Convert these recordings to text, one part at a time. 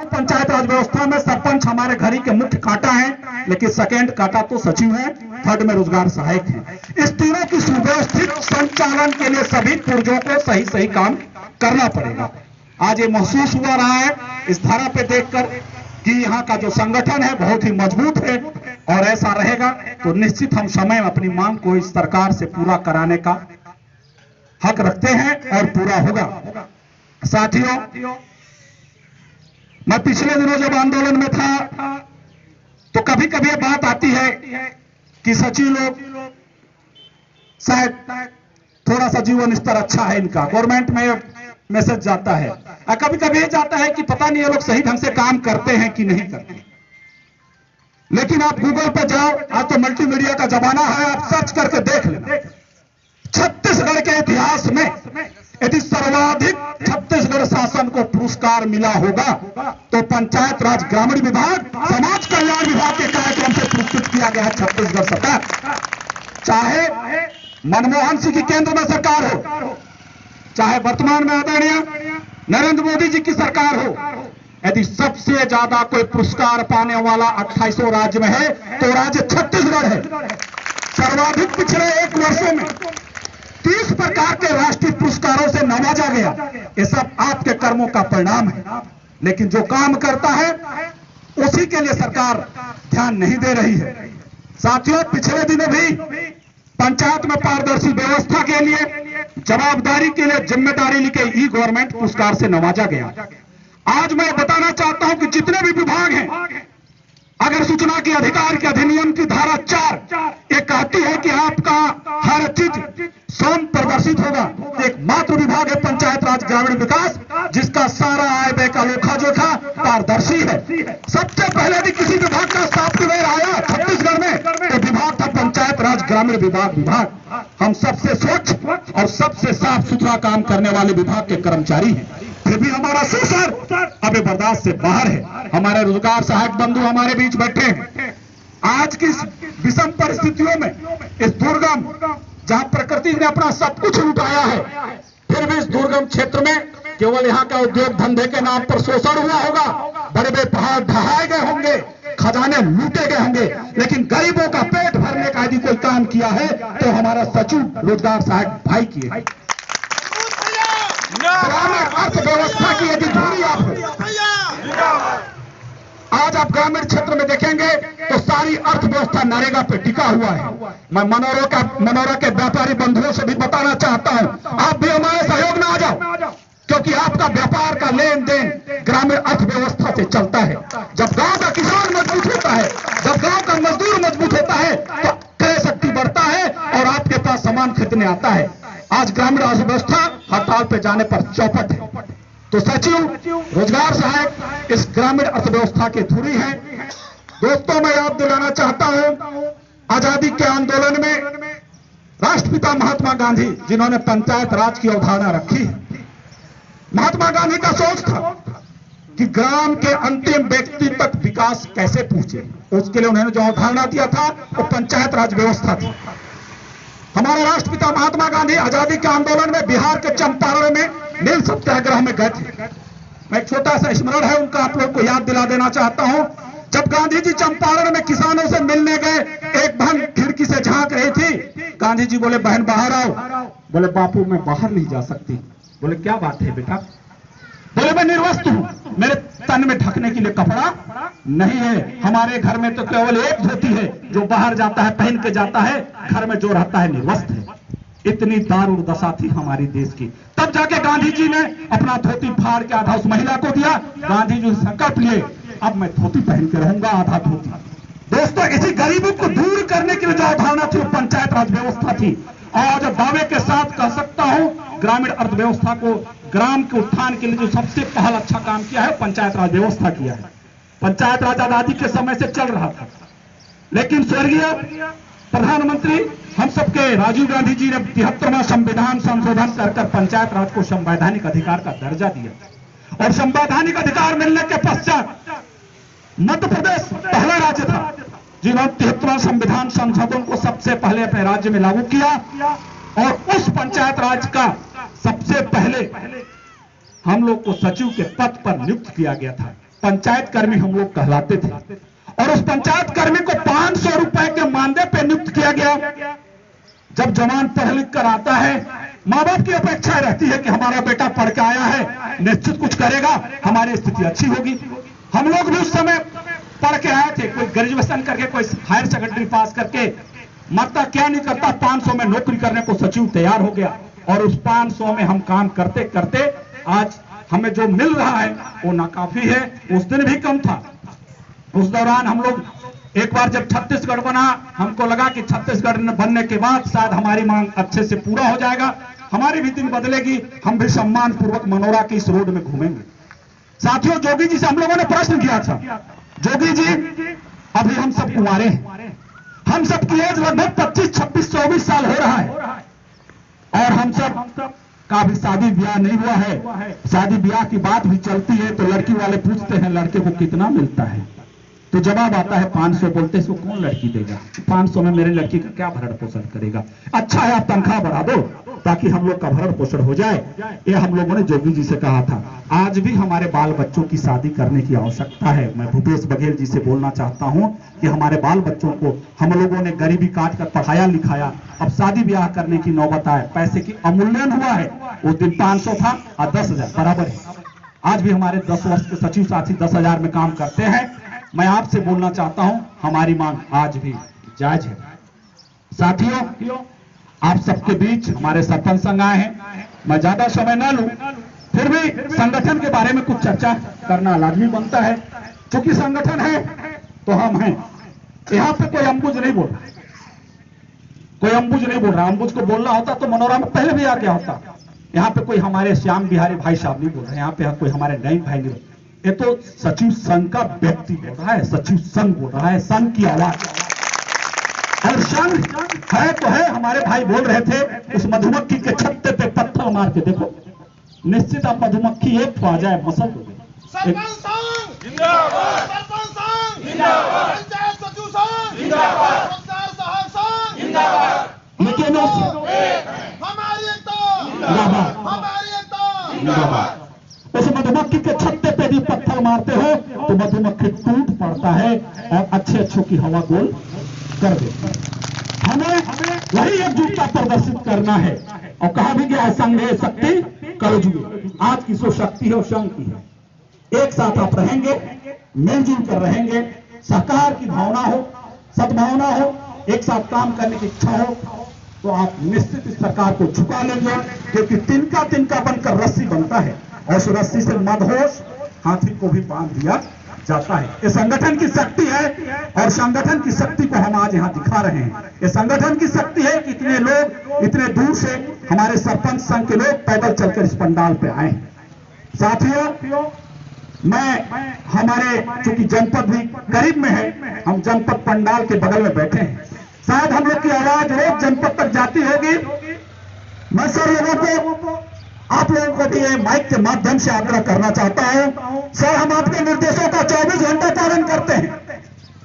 पंचायत राज व्यवस्था में सरपंच हमारे घड़ी के मुख्य कांटा है, लेकिन सेकंड कांटा तो सचिव है, थर्ड में रोजगार सहायक है। इस तीनों की सुव्यवस्थित संचालन के लिए सभी पुर्जों को सही सही काम करना पड़ेगा। आज ये महसूस हुआ रहा है इस धारा पे देखकर कि यहाँ का जो संगठन है बहुत ही मजबूत है, और ऐसा रहेगा तो निश्चित हम समय में अपनी मांग को इस सरकार से पूरा कराने का हक रखते हैं और पूरा होगा। साथियों, मैं पिछले दिनों जब आंदोलन में था तो कभी कभी ये बात आती है कि सचिव लोग शायद थोड़ा सा जीवन स्तर अच्छा है इनका, गवर्नमेंट में मैसेज जाता है, और कभी कभी ये जाता है कि पता नहीं ये लोग सही ढंग से काम करते हैं कि नहीं करते। लेकिन आप गूगल पे जाओ, आज तो मल्टीमीडिया का जमाना है, आप सर्च करके देख लेना। छत्तीसगढ़ के इतिहास में यदि सर्वाधिक छत्तीसगढ़ शासन को पुरस्कार मिला होगा तो पंचायत राज ग्रामीण विभाग, समाज कल्याण विभाग के कार्यक्रम से पुरस्कृत किया गया है छत्तीसगढ़ सरकार। चाहे मनमोहन सिंह की केंद्र में सरकार हो, चाहे वर्तमान में आदरणीय नरेंद्र मोदी जी की सरकार हो, यदि सबसे ज्यादा कोई पुरस्कार पाने वाला 28 राज्य में है तो राज्य छत्तीसगढ़ है। सर्वाधिक पिछले एक वर्षों में 30 प्रकार के राष्ट्रीय पुरस्कारों से नवाजा गया। ये सब आपके कर्मों का परिणाम है, लेकिन जो काम करता है उसी के लिए सरकार ध्यान नहीं दे रही है। साथियों, पिछले दिनों भी पंचायत में पारदर्शी व्यवस्था के लिए, जवाबदारी के लिए जिम्मेदारी लेके ई गवर्नमेंट पुरस्कार से नवाजा गया। आज मैं बताना चाहता हूं कि जितने भी विभाग हैं, अगर सूचना के अधिकार के अधिनियम की धारा 4 ये कहती है कि आपका हर चीज स्वयं प्रदर्शित होगा, एकमात्र विभाग है पंचायत राज ग्रामीण विकास जिसका सारा आय व्यय का लेखा जोखा पारदर्शी है। सबसे पहले भी किसी विभाग का सॉफ्टवेयर आया छत्तीसगढ़ में तो विभाग था पंचायत राज ग्रामीण विभाग। हम सबसे स्वच्छ और सबसे साफ सुथरा काम करने वाले विभाग के कर्मचारी हैं, फिर भी हमारा शोषण अभी बर्दाश्त से बाहर है। हमारे रोजगार सहायक बंधु हमारे बीच बैठे हैं। आज की विषम परिस्थितियों में, इस दुर्गम, जहां प्रकृति ने अपना सब कुछ लुटाया है, फिर भी इस दुर्गम क्षेत्र में केवल यहाँ का उद्योग धंधे के नाम पर शोषण हुआ होगा, बड़े बड़े पहाड़ ढहाए गए होंगे, खजाने लूटे गए होंगे, लेकिन गरीबों का पेट भरने का यदि कोई काम किया है तो हमारा सचिव रोजगार सहायक भाई किए हैं। ग्रामीण अर्थव्यवस्था की यदि धुरी आप आज आप ग्रामीण क्षेत्र में देखेंगे तो सारी अर्थव्यवस्था नरेगा पे टिका हुआ है। मैं मनोरा के व्यापारी बंधुओं से भी बताना चाहता हूं, आप भी हमारे सहयोग में आ जाओ, क्योंकि आपका व्यापार का लेन देन ग्रामीण अर्थव्यवस्था से चलता है। जब गांव का किसान मजबूत होता है, जब गांव का मजदूर मजबूत होता है तो क्रय शक्ति बढ़ता है और आपके पास सामान खरीदने आता है। आज ग्रामीण अर्थव्यवस्था हड़ताल पे जाने पर चौपट है, तो सचिव रोजगार सहायक इस ग्रामीण अर्थव्यवस्था की धुरी है। दोस्तों, मैं याद दिलाना चाहता हूं, आजादी के आंदोलन में राष्ट्रपिता महात्मा गांधी जिन्होंने पंचायत राज की अवधारणा रखी है, महात्मा गांधी का सोच था कि ग्राम के अंतिम व्यक्ति तक विकास कैसे पहुंचे। उसके लिए उन्होंने जो अवधारणा दिया था वो पंचायत राज व्यवस्था थी। हमारे राष्ट्रपिता महात्मा गांधी आजादी के आंदोलन में बिहार के चंपारण में नील सत्याग्रह में गए थे। मैं एक छोटा सा स्मरण है उनका आप लोग को याद दिला देना चाहता हूं। जब गांधी जी चंपारण में किसानों से मिलने गए, एक बहन खिड़की से झांक रही थी। गांधी जी बोले, बहन बाहर आओ। बोले, बापू मैं बाहर नहीं जा सकती। बोले, क्या बात है बेटा? बोले, मैं निर्वस्त्र हूं, मेरे तन में ढकने के लिए कपड़ा नहीं है। हमारे घर में तो केवल एक धोती है, जो बाहर जाता है पहन के जाता है, घर में जो रहता है निर्वस्त्र है। इतनी दारुण दशा थी हमारी देश की। तब जाके गांधी जी ने अपना धोती फाड़ के आधा उस महिला को दिया। गांधी जी संकल्प लिए, अब मैं धोती पहन के रहूंगा, आधा धोती। दोस्तों, इसी गरीबों को दूर करने के लिए जो अवधारणा थी वो पंचायत राज व्यवस्था थी। और दावे के साथ कह सकता हूं, ग्रामीण अर्थव्यवस्था को, ग्राम के उत्थान के लिए जो सबसे पहला अच्छा काम किया है पंचायत राज व्यवस्था किया है। पंचायत राज आजादी के समय से चल रहा था, लेकिन स्वर्गीय प्रधानमंत्री हम सबके राजीव गांधी जी ने 73वां संविधान संशोधन कर पंचायत राज को संवैधानिक अधिकार का दर्जा दिया। और संवैधानिक अधिकार मिलने के पश्चात मध्य प्रदेश पहला राज्य था जिन्होंने 73वां संविधान संशोधन को सबसे पहले अपने राज्य में लागू किया। और उस पंचायत राज का सबसे पहले हम लोग को सचिव के पद पर नियुक्त किया गया था। पंचायत कर्मी हम लोग कहलाते थे, और उस पंचायत कर्मी को 500 रुपए के मानदेय पे नियुक्त किया गया। जब जवान पढ़ लिख कर आता है, माँ बाप की अपेक्षा रहती है कि हमारा बेटा पढ़ के आया है, निश्चित कुछ करेगा, हमारी स्थिति अच्छी होगी। हम लोग भी उस समय पढ़ के आए थे, कोई ग्रेजुएशन करके, कोई हायर सेकेंडरी पास करके, मरता क्या नहीं करता 500 में नौकरी करने को सचिव तैयार हो गया। और उस 500 में हम काम करते करते आज हमें जो मिल रहा है वो नाकाफी है। उस दिन भी कम था। उस दौरान हम लोग एक बार जब छत्तीसगढ़ बना, हमको लगा कि छत्तीसगढ़ बनने के बाद शायद हमारी मांग अच्छे से पूरा हो जाएगा, हमारी भी दिन बदलेगी, हम भी सम्मान पूर्वक मनोरा की इस रोड में घूमेंगे। साथियों, जोगी जी से हम लोगों ने प्रश्न किया था, जोगी जी अभी हम सब कुंवारे हैं, हम सब की एज लगभग 25, 26, 24 साल हो रहा है, और हम सब का भी शादी ब्याह नहीं हुआ है। शादी ब्याह की बात भी चलती है तो लड़की वाले पूछते हैं लड़के को कितना मिलता है, तो जवाब आता है 500। बोलते इसको कौन लड़की देगा, 500 में मेरी लड़की का क्या भरण पोषण करेगा। अच्छा है आप तनख्वाह बढ़ा दो ताकि हम लोग का भरण पोषण हो जाए। ये हम लोगों ने जोगी जी से कहा था। आज भी हमारे बाल बच्चों की शादी करने की आवश्यकता है। मैं भूपेश बघेल जी से बोलना चाहता हूं कि हमारे बाल बच्चों को हम लोगों ने गरीबी काट कर पढ़ाया लिखाया, अब शादी ब्याह करने की नौबत आए, पैसे की अमूल्यन हुआ है। उस दिन 500 था और 10,000 बराबर है। आज भी हमारे 10 वर्ष के सचिव साथी 10,000 में काम करते हैं। मैं आपसे बोलना चाहता हूं, हमारी मांग आज भी जायज है। साथियों, आप सबके बीच हमारे सरपंच संघ आए हैं, मैं ज्यादा समय न लूं, फिर भी संगठन के बारे में कुछ चर्चा करना लाजमी बनता है। क्योंकि संगठन है तो हम हैं। यहां पे कोई अंबुज नहीं बोल रहा, कोई अंबुज नहीं बोल रहा। अंबुज को बोलना होता तो मनोरमा में पहले भी आ गया होता। यहाँ पे कोई हमारे श्याम बिहारी भाई साहब नहीं बोल रहे, यहाँ पे कोई हमारे नईम भाई नहीं बोल रहे। ये तो सचिव संघ का व्यक्ति बोल रहा है, सचिव संघ बोल रहा है, संघ की आवाज। और संघ है तो है। हमारे भाई बोल रहे थे उस मधुमक्खी के छत्ते पे पत्थर मार के देखो, निश्चित आप मधुमक्खी एक आ जाए मसल हो गई। सरपंच संघ जिंदाबाद, सरपंच संघ जिंदाबाद, पंचायत सचिव संघ जिंदाबाद, रोजगार सहायक संघ जिंदाबाद। लेकिन हमारी एकता जिंदाबाद, हमारी एकता जिंदाबाद। उस मधुमक्खी के छत्ते पे भी पत्थर मारते हो तो मधुमक्खी टूट पड़ता है और अच्छे अच्छों की हवा गोल कर देती है। हमें वही एकजुटता प्रदर्शित करना है। और कहा भी गया है संघ है शक्ति कलजुगे। आज की सो शक्ति है और संघ की है। एक साथ आप रहेंगे, मिलजुल कर रहेंगे, सहकार की भावना हो, सद्भावना हो, एक साथ काम करने की इच्छा हो, तो आप निश्चित इस सरकार को झुका लेंगे। क्योंकि तिनका तिनका बनकर रस्सी बनता है और उस रस्सी से मदहोश हाथी को भी बांध दिया जाता है। ये संगठन की शक्ति है और संगठन की शक्ति को हम आज यहाँ दिखा रहे हैं। ये संगठन की शक्ति है कि इतने लोग इतने दूर से हमारे सरपंच संघ के लोग पैदल चलकर इस पंडाल पे आए। साथियों, मैं हमारे चूंकि जनपद भी करीब में है, हम जनपद पंडाल के बगल में बैठे हैं। शायद हम लोग की आवाज रोज जनपद तक जाती होगी। मैं सर लोगों को, आप लोगों को भी ये माइक के माध्यम से आग्रह करना चाहता हूं, सर हम आपके निर्देशों का 24 घंटे पालन करते हैं।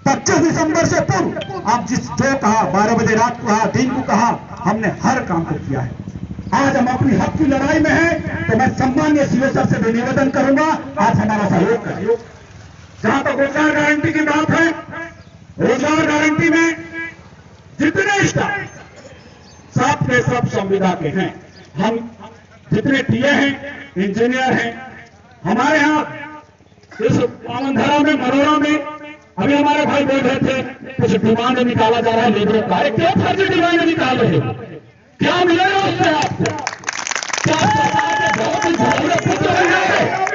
25 दिसंबर से पूर्व आप जो कहा, 12 बजे रात को कहा, दिन को कहा, हमने हर काम को किया है। आज हम अपनी हक की लड़ाई में हैं, तो मैं सम्मान्य सीओ सर से भी निवेदन करूंगा, आज हमारा सहयोग करिए। जहां तक रोजगार गारंटी की बात है, रोजगार गारंटी में जितने स्टाफ सब के सब संविदा के हैं। हम जितने टीए हैं, इंजीनियर हैं, हमारे यहाँ इस पावनधरा में, मनोरा में अभी हमारे भाई बोल रहे थे कुछ डिमांड निकाला जा रहा है लेबरों का। क्यों फर्जी डिमांड निकाल रहे हो? क्या मिलेगा उससे आपको? क्या सरकार के बहुत ही जरूरत पुत्र है?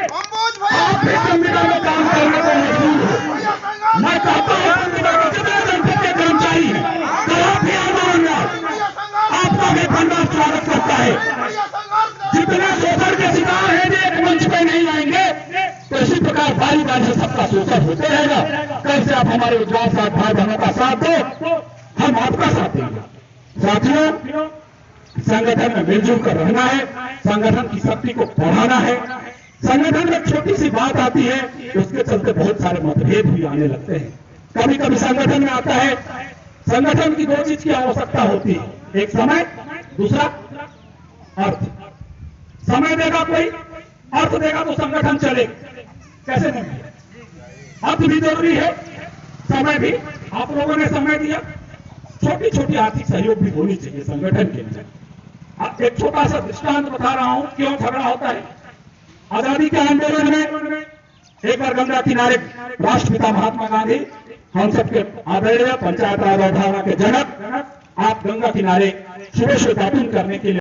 आप भी संविदा में काम करने को मजबूर हो। मैं कहता हूं संविदा के जितने जनपद के कर्मचारी हैं, तो आप भी आंदोलन आपका भी धन्यवाद स्वागत करता है। जितने शोषण के शिकार हैं जो एक मंच पे नहीं आएंगे, तो इसी प्रकार बारी बारी से सबका शोषण होते रहेगा। कैसे आप हमारे उज्ज्वल साथ भाई बहनों का साथ दो, हम आपका साथ देंगे। साथियों, संगठन में मिलजुल कर रहना है, संगठन की शक्ति को बढ़ाना है। संगठन में छोटी सी बात आती है, उसके चलते बहुत सारे मतभेद भी आने लगते हैं। कभी कभी संगठन में आता है, संगठन की दो चीज की आवश्यकता होती है, एक समय, दूसरा अर्थ। समय देगा कोई, अर्थ देगा तो संगठन चलेगा। कैसे नहीं? अर्थ भी जरूरी है, समय भी आप लोगों ने समय दिया, छोटी छोटी आर्थिक सहयोग भी होनी चाहिए संगठन के लिए। अब एक छोटा सा दृष्टांत बता रहा हूं क्यों झगड़ा होता है। आजादी के आंदोलन में एक बार गंगा किनारे राष्ट्रपिता महात्मा गांधी, हम सबके आदरणीय पंचायत राज अवधारणा के जनक, आप गंगा किनारे सुबह दातून करने के लिए